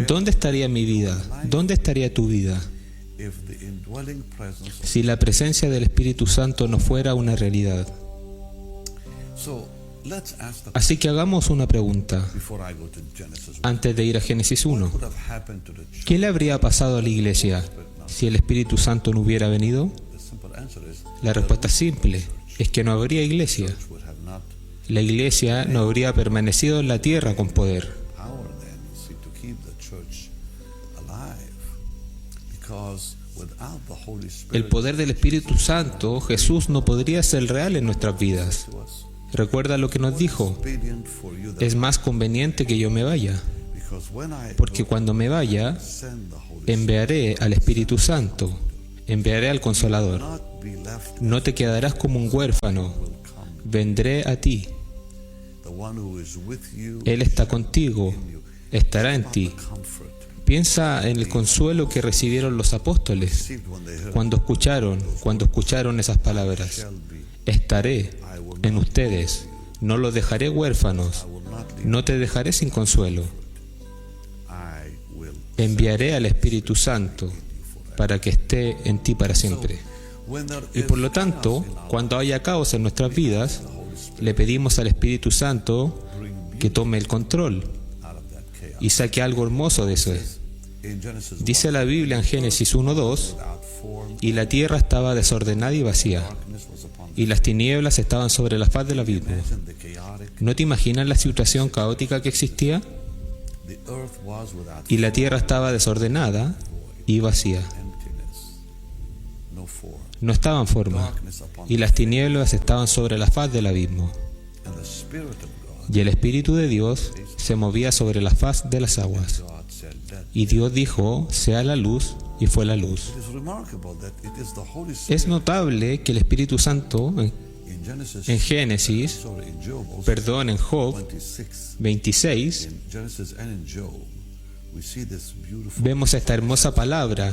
¿Dónde estaría mi vida? ¿Dónde estaría tu vida si la presencia del Espíritu Santo no fuera una realidad? Así que hagamos una pregunta antes de ir a Génesis 1. ¿Qué le habría pasado a la iglesia si el Espíritu Santo no hubiera venido? La respuesta es simple, es que no habría iglesia. La iglesia no habría permanecido en la tierra con poder. El poder del Espíritu Santo, Jesús no podría ser real en nuestras vidas. Recuerda lo que nos dijo: es más conveniente que yo me vaya, porque cuando me vaya, enviaré al Espíritu Santo, enviaré al Consolador. No te quedarás como un huérfano, vendré a ti. Él está contigo, estará en ti. Piensa en el consuelo que recibieron los apóstoles cuando escucharon esas palabras: estaré en ustedes, no los dejaré huérfanos, no te dejaré sin consuelo. Enviaré al Espíritu Santo para que esté en ti para siempre. Y por lo tanto, cuando haya caos en nuestras vidas, le pedimos al Espíritu Santo que tome el control y saque algo hermoso de eso. Dice la Biblia en Génesis 1:2: y la tierra estaba desordenada y vacía, y las tinieblas estaban sobre la faz del abismo. ¿No te imaginas la situación caótica que existía? Y la tierra estaba desordenada y vacía. No estaba en forma, y las tinieblas estaban sobre la faz del abismo. Y el Espíritu de Dios se movía sobre la faz de las aguas. Y Dios dijo: sea la luz, y fue la luz. Es notable que el Espíritu Santo en Job 26, vemos esta hermosa palabra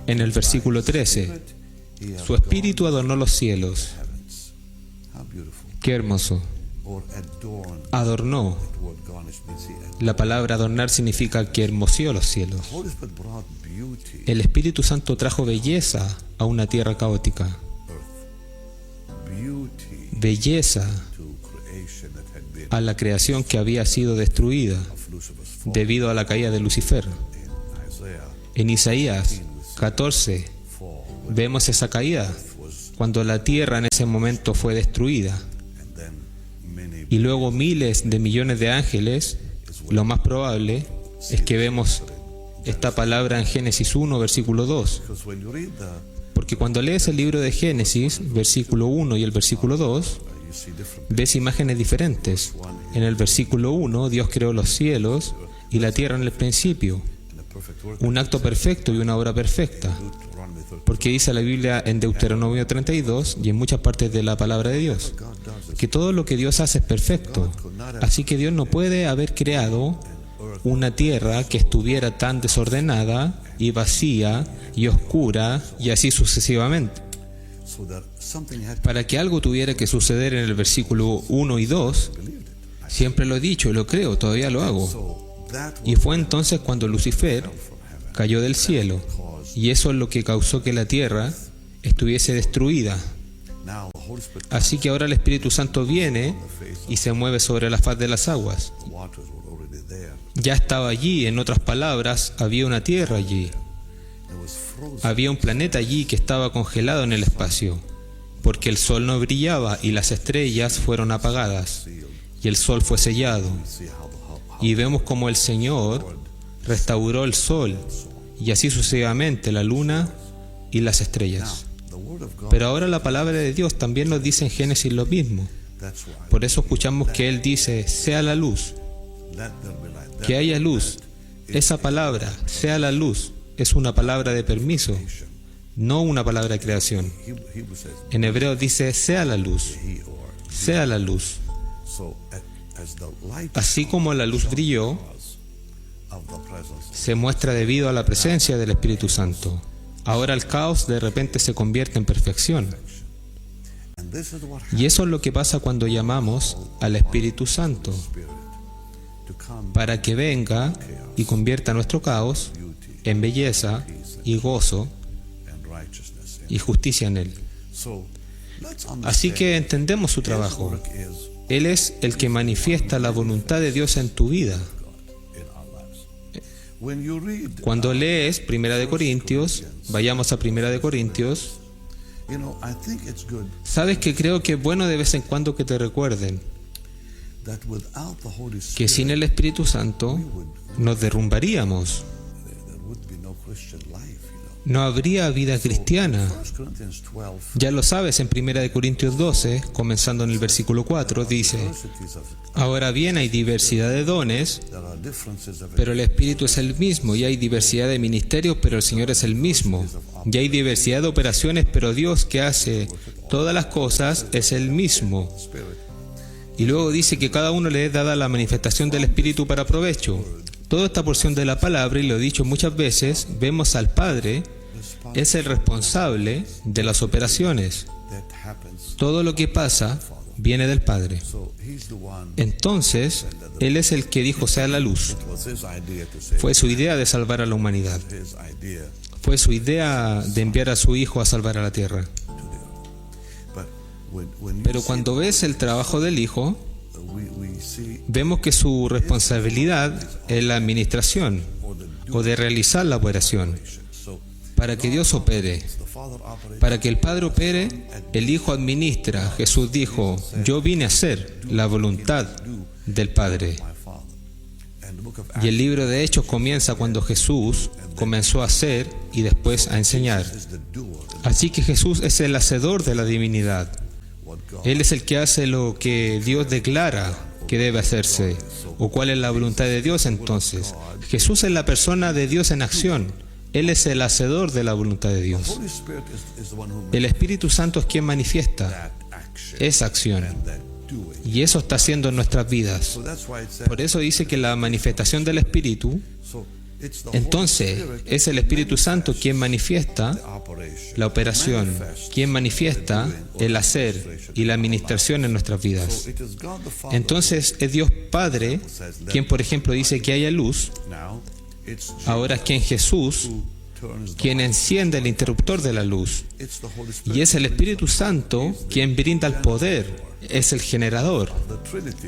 en el versículo 13. Su Espíritu adornó los cielos. Qué hermoso. Adornó. La palabra adornar significa que hermoseó los cielos. El Espíritu Santo trajo belleza a una tierra caótica. Belleza a la creación que había sido destruida debido a la caída de Lucifer. En Isaías 14 vemos esa caída, cuando la tierra en ese momento fue destruida. Y luego miles de millones de ángeles. Lo más probable es que vemos esta palabra en Génesis 1, versículo 2. Porque cuando lees el libro de Génesis, versículo 1 y el versículo 2, ves imágenes diferentes. En el versículo 1, Dios creó los cielos y la tierra en el principio. Un acto perfecto y una obra perfecta. Porque dice la Biblia en Deuteronomio 32 y en muchas partes de la palabra de Dios, que todo lo que Dios hace es perfecto. Así que Dios no puede haber creado una tierra que estuviera tan desordenada y vacía y oscura y así sucesivamente. Para que algo tuviera que suceder en el versículo 1 y 2, siempre lo he dicho y lo creo, todavía lo hago. Y fue entonces cuando Lucifer cayó del cielo, y eso es lo que causó que la tierra estuviese destruida. Así que ahora el Espíritu Santo viene y se mueve sobre la faz de las aguas. Ya estaba allí, en otras palabras, había una tierra allí. Había un planeta allí que estaba congelado en el espacio, porque el sol no brillaba y las estrellas fueron apagadas, y el sol fue sellado. Y vemos como el Señor restauró el sol, y así sucesivamente la luna y las estrellas. Pero ahora la palabra de Dios también nos dice en Génesis lo mismo. Por eso escuchamos que Él dice: sea la luz, que haya luz. Esa palabra, sea la luz, es una palabra de permiso, no una palabra de creación. En hebreo dice: sea la luz, sea la luz. Así como la luz brilló, se muestra debido a la presencia del Espíritu Santo. Ahora el caos de repente se convierte en perfección. Y eso es lo que pasa cuando llamamos al Espíritu Santo. para que venga y convierta nuestro caos en belleza y gozo y justicia en Él. Así que entendemos su trabajo. Él es el que manifiesta la voluntad de Dios en tu vida. Cuando lees 1 Corintios, vayamos a 1 Corintios, sabes que creo que es bueno de vez en cuando que te recuerden que sin el Espíritu Santo nos derrumbaríamos. No habría vida cristiana. Ya lo sabes, en 1 Corintios 12, comenzando en el versículo 4, dice: ahora bien, hay diversidad de dones, pero el Espíritu es el mismo, y hay diversidad de ministerios, pero el Señor es el mismo, y hay diversidad de operaciones, pero Dios, que hace todas las cosas, es el mismo. Y luego dice que cada uno le es dada la manifestación del Espíritu para provecho. Toda esta porción de la palabra, y lo he dicho muchas veces, vemos al Padre, es el responsable de las operaciones. Todo lo que pasa viene del Padre. Entonces, Él es el que dijo sea la luz. Fue su idea de salvar a la humanidad. Fue su idea de enviar a su Hijo a salvar a la tierra. Pero cuando ves el trabajo del Hijo, vemos que su responsabilidad es la administración o de realizar la operación. Para que Dios opere, para que el Padre opere, el Hijo administra. Jesús dijo: yo vine a hacer la voluntad del Padre. Y el libro de Hechos comienza cuando Jesús comenzó a hacer y después a enseñar. Así que Jesús es el hacedor de la divinidad. Él es el que hace lo que Dios declara que debe hacerse. ¿O cuál es la voluntad de Dios entonces? Jesús es la persona de Dios en acción. Él es el hacedor de la voluntad de Dios. El Espíritu Santo es quien manifiesta esa acción. Y eso está haciendo en nuestras vidas. Por eso dice que la manifestación del Espíritu, entonces es el Espíritu Santo quien manifiesta la operación, quien manifiesta el hacer y la administración en nuestras vidas. Entonces es Dios Padre quien, por ejemplo, dice que haya luz. Ahora es quien Jesús, quien enciende el interruptor de la luz. Y es el Espíritu Santo quien brinda el poder. Es el generador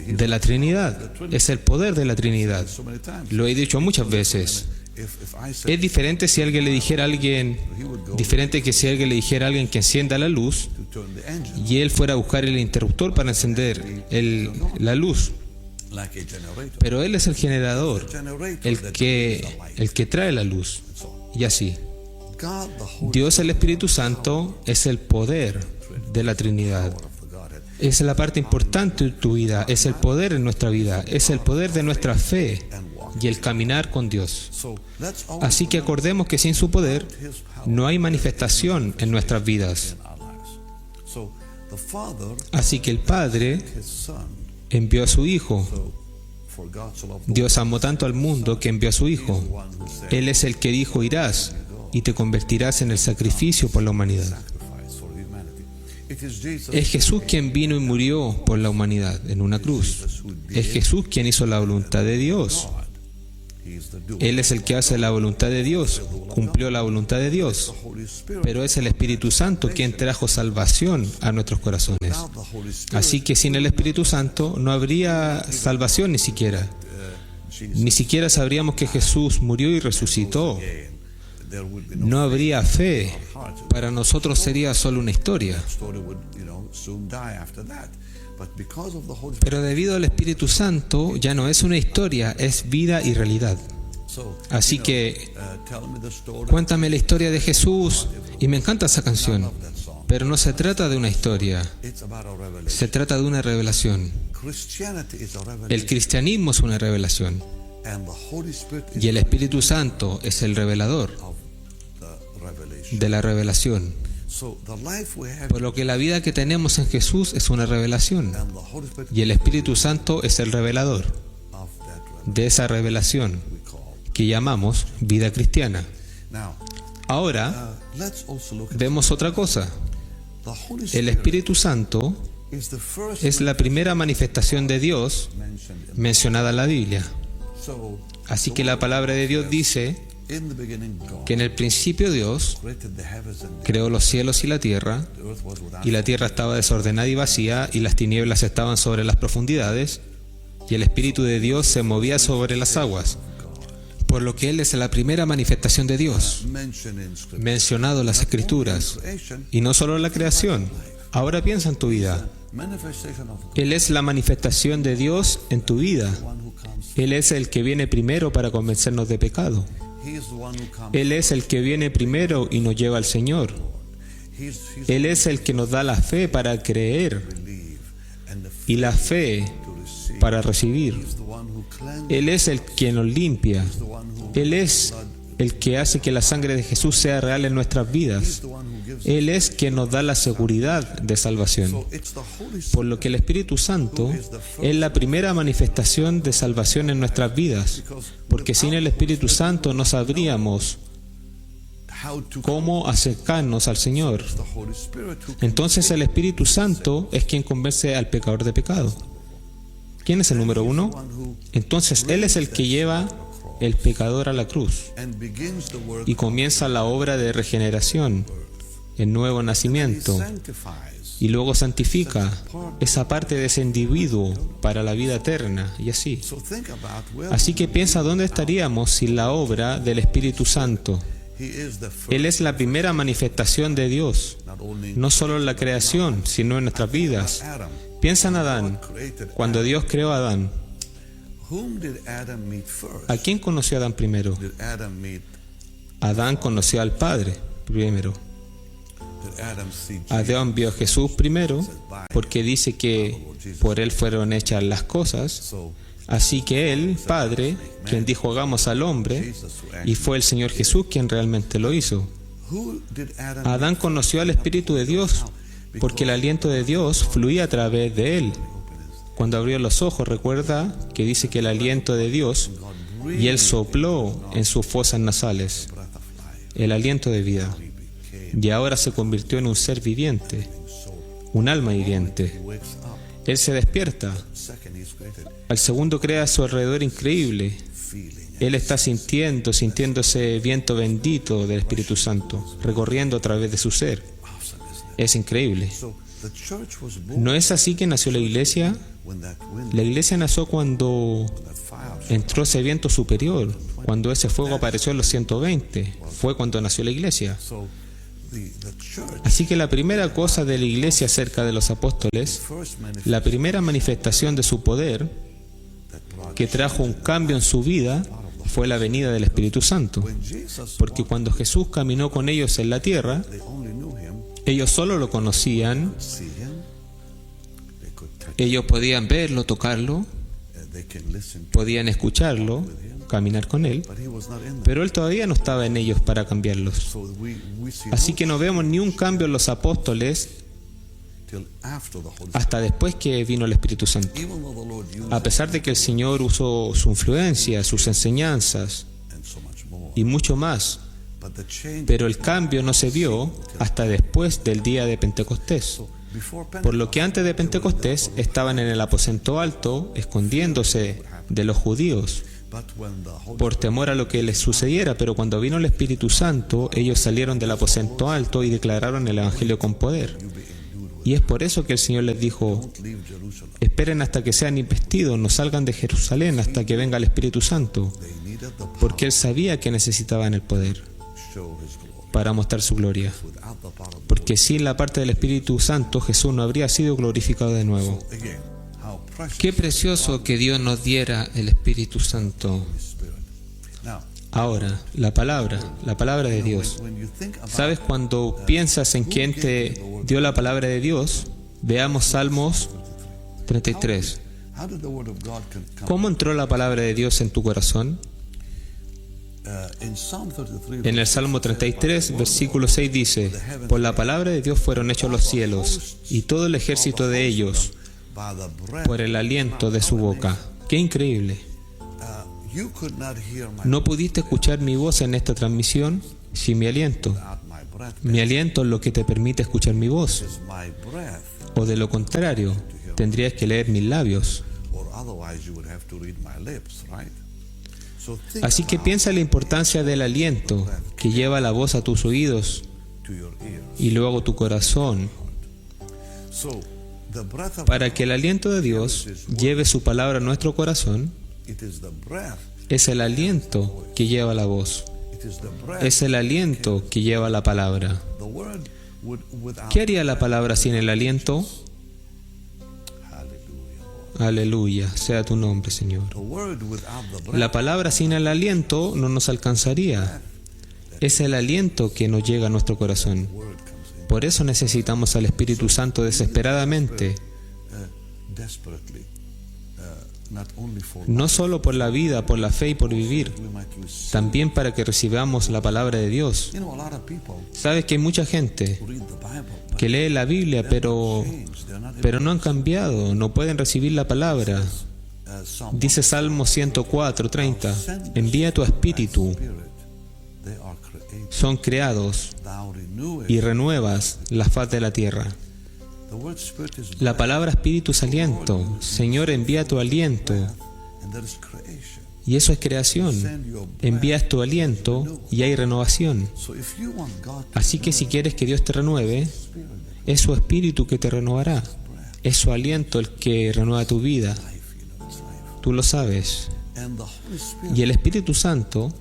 de la Trinidad. Es el poder de la Trinidad. Lo he dicho muchas veces. Es diferente si alguien le dijera a alguien, diferente que si alguien le dijera a alguien que encienda la luz y él fuera a buscar el interruptor para encender la luz. Pero Él es el generador, el que trae la luz. Y así. Dios, el Espíritu Santo, es el poder de la Trinidad. Es la parte importante de tu vida, es el poder en nuestra vida, es el poder de nuestra fe y el caminar con Dios. Así que acordemos que sin su poder no hay manifestación en nuestras vidas. Así que el Padre envió a su Hijo. Dios amó tanto al mundo que envió a su Hijo. Él es el que dijo: irás y te convertirás en el sacrificio por la humanidad. Es Jesús quien vino y murió por la humanidad en una cruz. Es Jesús quien hizo la voluntad de Dios. Él es el que hace la voluntad de Dios, cumplió la voluntad de Dios. Pero es el Espíritu Santo quien trajo salvación a nuestros corazones. Así que sin el Espíritu Santo no habría salvación ni siquiera. Ni siquiera sabríamos que Jesús murió y resucitó. No habría fe. Para nosotros sería solo una historia. Pero debido al Espíritu Santo ya no es una historia, es vida y realidad. Así que cuéntame la historia de Jesús, y me encanta esa canción, pero no se trata de una historia, se trata de una revelación. El cristianismo es una revelación y el Espíritu Santo es el revelador de la revelación. Por lo que la vida que tenemos en Jesús es una revelación y el Espíritu Santo es el revelador de esa revelación que llamamos vida cristiana. Ahora vemos otra cosa. El Espíritu Santo es la primera manifestación de Dios mencionada en la Biblia. Así que la palabra de Dios dice que en el principio Dios creó los cielos y la tierra estaba desordenada y vacía, y las tinieblas estaban sobre las profundidades, y el Espíritu de Dios se movía sobre las aguas. Por lo que Él es la primera manifestación de Dios, mencionado en las Escrituras, y no solo en la creación. Ahora piensa en tu vida. Él es la manifestación de Dios en tu vida. Él es el que viene primero para convencernos de pecado. Él es el que viene primero y nos lleva al Señor. Él es el que nos da la fe para creer y la fe para recibir. Él es el que nos limpia. Él es el que hace que la sangre de Jesús sea real en nuestras vidas. Él es quien nos da la seguridad de salvación. Por lo que el Espíritu Santo es la primera manifestación de salvación en nuestras vidas, porque sin el Espíritu Santo no sabríamos cómo acercarnos al Señor. Entonces el Espíritu Santo es quien convence al pecador de pecado. ¿Quién es el número uno? Entonces Él es el que lleva el pecador a la cruz y comienza la obra de regeneración, el nuevo nacimiento, y luego santifica esa parte de ese individuo para la vida eterna, y así. Así que piensa dónde estaríamos sin la obra del Espíritu Santo. Él es la primera manifestación de Dios, no solo en la creación, sino en nuestras vidas. Piensa en Adán. Cuando Dios creó a Adán, ¿a quién conoció Adán primero? Adán conoció al Padre primero. Adán vio a Jesús primero, porque dice que por Él fueron hechas las cosas. Así que Él, Padre, quien dijo hagamos al hombre, y fue el Señor Jesús quien realmente lo hizo. Adán conoció al Espíritu de Dios, porque el aliento de Dios fluía a través de Él. Cuando abrió los ojos, recuerda que dice que el aliento de Dios, y Él sopló en sus fosas nasales, el aliento de vida, y ahora se convirtió en un ser viviente, un alma viviente. Él se despierta. Al segundo crea a su alrededor increíble. Él está sintiendo ese viento bendito del Espíritu Santo, recorriendo a través de su ser. Es increíble. ¿No es así que nació la iglesia? La iglesia nació cuando entró ese viento superior, cuando ese fuego apareció en los 120. Fue cuando nació la iglesia. Así que la primera cosa de la iglesia acerca de los apóstoles, la primera manifestación de su poder, que trajo un cambio en su vida, fue la venida del Espíritu Santo. Porque cuando Jesús caminó con ellos en la tierra, ellos solo lo conocían, ellos podían verlo, tocarlo, podían escucharlo, caminar con Él, pero Él todavía no estaba en ellos para cambiarlos. Así que no vemos ni un cambio en los apóstoles hasta después que vino el Espíritu Santo. A pesar de que el Señor usó su influencia, sus enseñanzas y mucho más, pero el cambio no se vio hasta después del día de Pentecostés. Por lo que antes de Pentecostés estaban en el aposento alto, escondiéndose de los judíos por temor a lo que les sucediera, pero cuando vino el Espíritu Santo, ellos salieron del aposento alto y declararon el Evangelio con poder. Y es por eso que el Señor les dijo: esperen hasta que sean investidos, no salgan de Jerusalén hasta que venga el Espíritu Santo, porque Él sabía que necesitaban el poder para mostrar su gloria, porque sin la parte del Espíritu Santo Jesús no habría sido glorificado de nuevo. Qué precioso que Dios nos diera el Espíritu Santo. Ahora, la palabra de Dios. ¿Sabes? Cuando piensas en quién te dio la palabra de Dios, veamos Salmos 33. ¿Cómo entró la palabra de Dios en tu corazón? En el Salmo 33, versículo 6 dice: por la palabra de Dios fueron hechos los cielos, y todo el ejército de ellos, por el aliento de su boca. ¡Qué increíble! No pudiste escuchar mi voz en esta transmisión sin mi aliento. Mi aliento es lo que te permite escuchar mi voz. O de lo contrario, tendrías que leer mis labios. Así que piensa en la importancia del aliento que lleva la voz a tus oídos y luego tu corazón, para que el aliento de Dios lleve su palabra a nuestro corazón. Es el aliento que lleva la voz. Es el aliento que lleva la palabra. ¿Qué haría la palabra sin el aliento? Aleluya, sea tu nombre, Señor. La palabra sin el aliento no nos alcanzaría. Es el aliento que nos llega a nuestro corazón. Por eso necesitamos al Espíritu Santo desesperadamente. No solo por la vida, por la fe y por vivir, también para que recibamos la palabra de Dios. Sabes que hay mucha gente que lee la Biblia, pero no han cambiado, no pueden recibir la palabra. Dice Salmo 104:30, envía tu espíritu, son creados y renuevas la faz de la tierra. La palabra espíritu es aliento. Señor, envía tu aliento. Y eso es creación. Envías tu aliento y hay renovación. Así que si quieres que Dios te renueve, es su espíritu que te renovará. Es su aliento el que renueva tu vida. Tú lo sabes. Y el Espíritu Santo,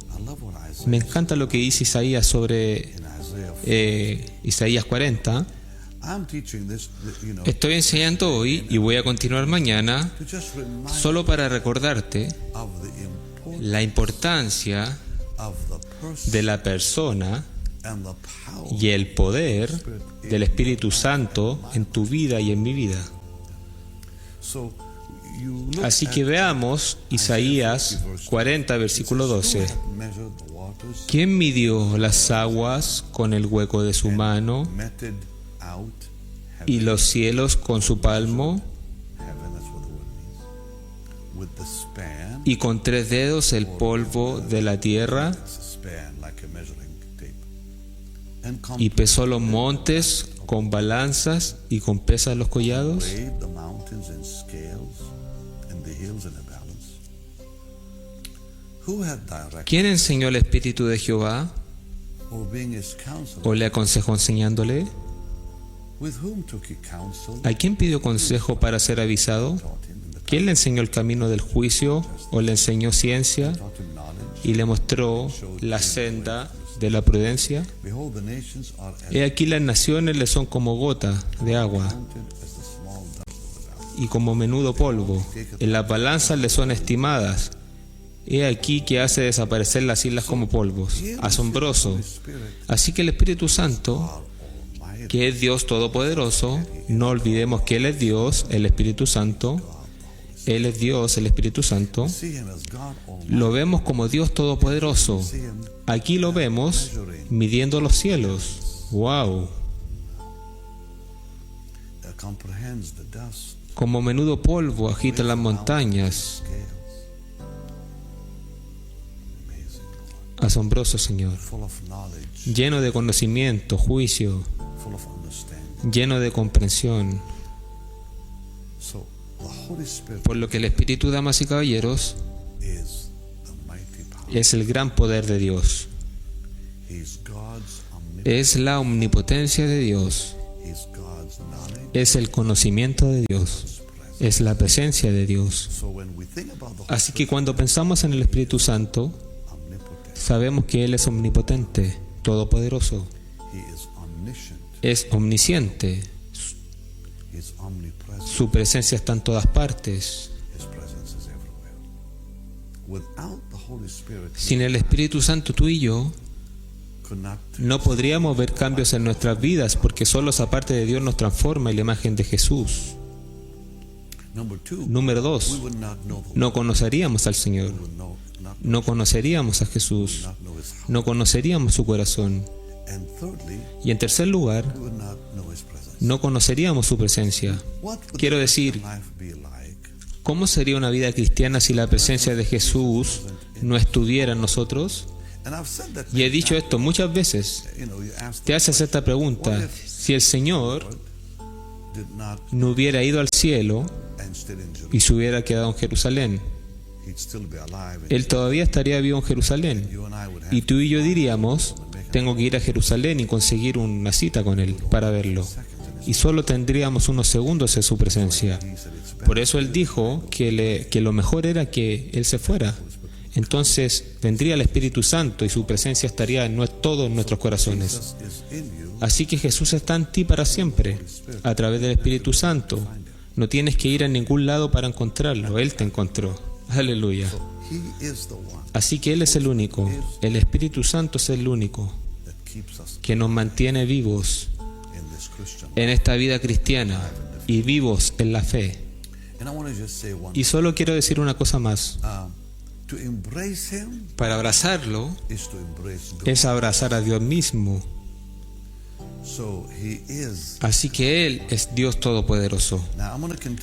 me encanta lo que dice Isaías sobre Isaías 40. Estoy enseñando hoy y voy a continuar mañana solo para recordarte la importancia de la persona y el poder del Espíritu Santo en tu vida y en mi vida. Así que veamos Isaías 40, versículo 12. ¿Quién midió las aguas con el hueco de su mano y los cielos con su palmo, y con 3 dedos el polvo de la tierra, y pesó los montes con balanzas y con pesas los collados? ¿Quién enseñó el Espíritu de Jehová? ¿O le aconsejó enseñándole? ¿A quién pidió consejo para ser avisado? ¿Quién le enseñó el camino del juicio o le enseñó ciencia y le mostró la senda de la prudencia? He aquí las naciones le son como gota de agua y como menudo polvo. En las balanzas le son estimadas. He aquí que hace desaparecer las islas como polvos. Asombroso. Así que el Espíritu Santo, que es Dios Todopoderoso, no olvidemos que Él es Dios, el Espíritu Santo. Él es Dios, el Espíritu Santo. Lo vemos como Dios Todopoderoso. Aquí lo vemos midiendo los cielos. ¡Wow! Como menudo polvo agita las montañas. Asombroso, Señor. Lleno de conocimiento, juicio, lleno de comprensión. Por lo que el Espíritu, damas y caballeros, es el gran poder de Dios. Es la omnipotencia de Dios. Es el conocimiento de Dios. Es la presencia de Dios. Así que cuando pensamos en el Espíritu Santo, sabemos que Él es omnipotente, todopoderoso. Es omnisciente. Su presencia está en todas partes. Sin el Espíritu Santo, tú y yo no podríamos ver cambios en nuestras vidas, porque solo esa parte de Dios nos transforma en la imagen de Jesús. Número 2, no conoceríamos al Señor, no conoceríamos a Jesús, no conoceríamos su corazón. Y en tercer lugar, no conoceríamos su presencia. Quiero decir, ¿cómo sería una vida cristiana si la presencia de Jesús no estuviera en nosotros? Y he dicho esto muchas veces. Te haces esta pregunta: si el Señor no hubiera ido al cielo y se hubiera quedado en Jerusalén, Él todavía estaría vivo en Jerusalén. Y tú y yo diríamos, tengo que ir a Jerusalén y conseguir una cita con Él para verlo. Y solo tendríamos unos segundos en su presencia. Por eso Él dijo que lo mejor era que Él se fuera. Entonces vendría el Espíritu Santo y su presencia estaría en todos nuestros corazones. Así que Jesús está en ti para siempre, a través del Espíritu Santo. No tienes que ir a ningún lado para encontrarlo, Él te encontró. Aleluya. Así que Él es el único, el Espíritu Santo es el único que nos mantiene vivos en esta vida cristiana y vivos en la fe. Y solo quiero decir una cosa más. Para abrazarlo es abrazar a Dios mismo. Así que Él es Dios Todopoderoso.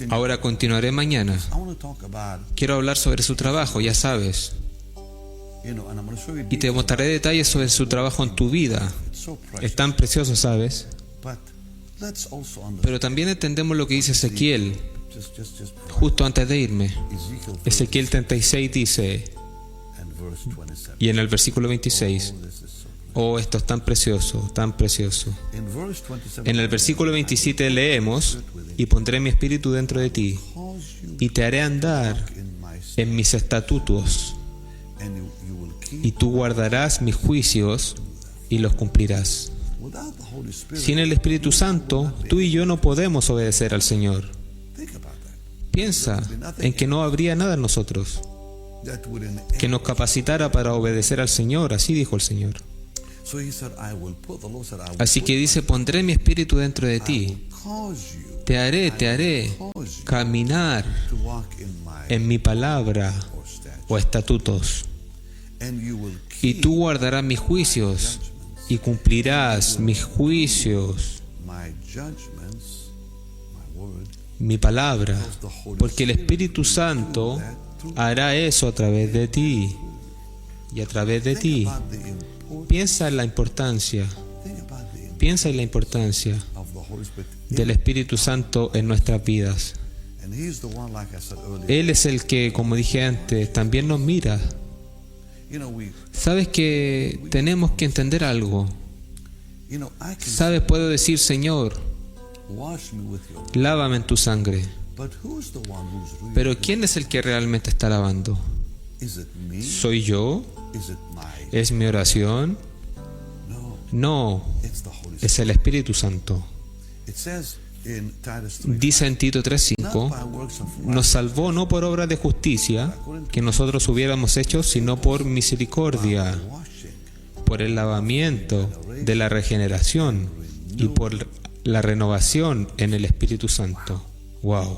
Ahora continuaré mañana. Quiero hablar sobre su trabajo, ya sabes. Y te mostraré detalles sobre su trabajo en tu vida. Es tan precioso, ¿sabes? Pero también entendemos lo que dice Ezequiel. Justo antes de irme, Ezequiel 36 dice, y en el versículo 26, oh, esto es tan precioso, tan precioso. En el versículo 27 leemos, y pondré mi espíritu dentro de ti, y te haré andar en mis estatutos, y tú guardarás mis juicios y los cumplirás. Sin el Espíritu Santo, tú y yo no podemos obedecer al Señor. Piensa en que no habría nada en nosotros que nos capacitara para obedecer al Señor, así dijo el Señor. Así que dice, pondré mi espíritu dentro de ti, te haré caminar en mi palabra o estatutos, y tú guardarás mis juicios y cumplirás mis juicios, mi palabra, porque el Espíritu Santo hará eso a través de ti y a través de ti. Piensa en la importancia del Espíritu Santo en nuestras vidas. Él es el que, como dije antes, también nos mira. Sabes que tenemos que entender algo. Sabes, puedo decir, Señor, lávame en tu sangre. Pero ¿quién es el que realmente está lavando? ¿Soy yo? ¿Es mi oración? No, es el Espíritu Santo. Dice en Tito 3:5, nos salvó no por obras de justicia que nosotros hubiéramos hecho, sino por misericordia, por el lavamiento de la regeneración y por la renovación en el Espíritu Santo. Wow.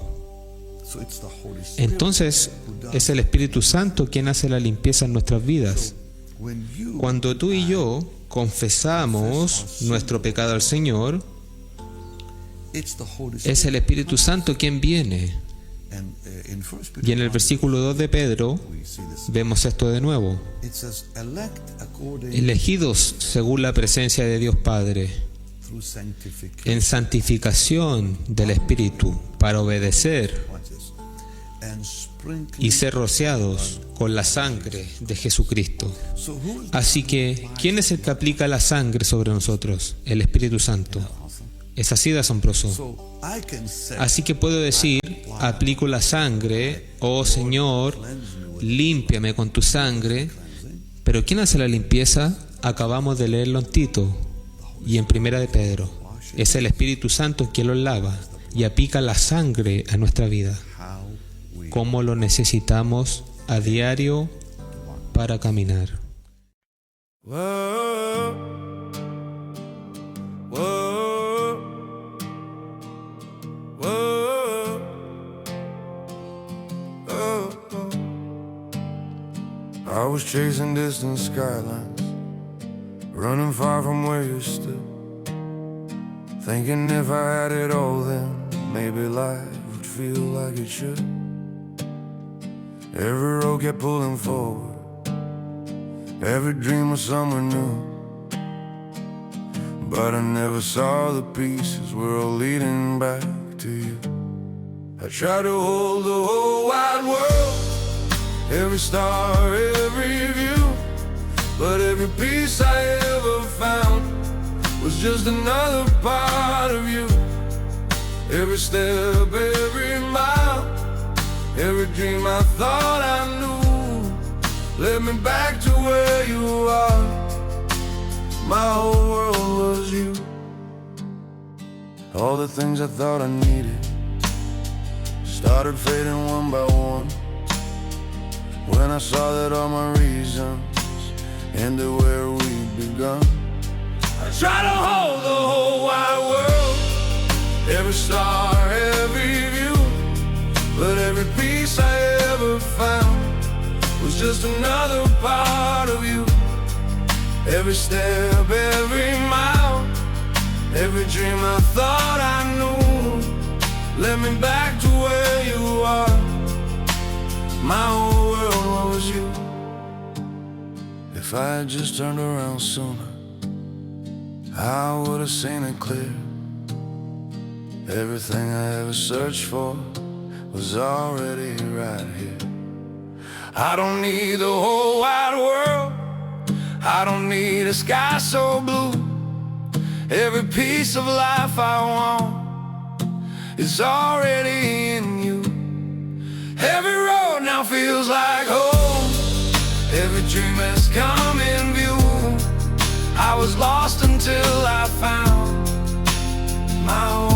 Entonces es el Espíritu Santo quien hace la limpieza en nuestras vidas. Cuando tú y yo confesamos nuestro pecado al Señor, es el Espíritu Santo quien viene. Y en el versículo 2 de Pedro vemos esto de nuevo. Elegidos según la presencia de Dios Padre, en santificación del Espíritu, para obedecer y ser rociados con la sangre de Jesucristo. Así que, ¿quién es el que aplica la sangre sobre nosotros? El Espíritu Santo. Es así de asombroso. Así que puedo decir, aplico la sangre, oh Señor, límpiame con tu sangre. Pero ¿quién hace la limpieza? Acabamos de leerlo en Tito y en Primera de Pedro. Es el Espíritu Santo quien los lava y aplica la sangre a nuestra vida. ¿Cómo lo necesitamos a diario para caminar? I was chasing distant skylines, running far from where you stood, thinking if I had it all then maybe life would feel like it should. Every road kept pulling forward, every dream was somewhere new, but I never saw the pieces were all leading back to you. I try to hold the whole wide world, every star, every view, but every piece I ever found was just another part of you. Every step, every mile, every dream I thought I knew led me back to where you are. My whole world was you. All the things I thought I needed started fading one by one, when I saw that all my reasons ended where we'd begun. I try to hold the whole wide world, every star, every view, but every piece I ever found was just another part of you. Every step, every mile, every dream I thought I knew led me back to where you are. My whole world was you. If I had just turned around sooner, I would have seen it clear. Everything I ever searched for was already right here. I don't need the whole wide world, I don't need a sky so blue. Every piece of life I want is already in you. Every road now feels like home, every dream has come in view. I was lost until I found my home.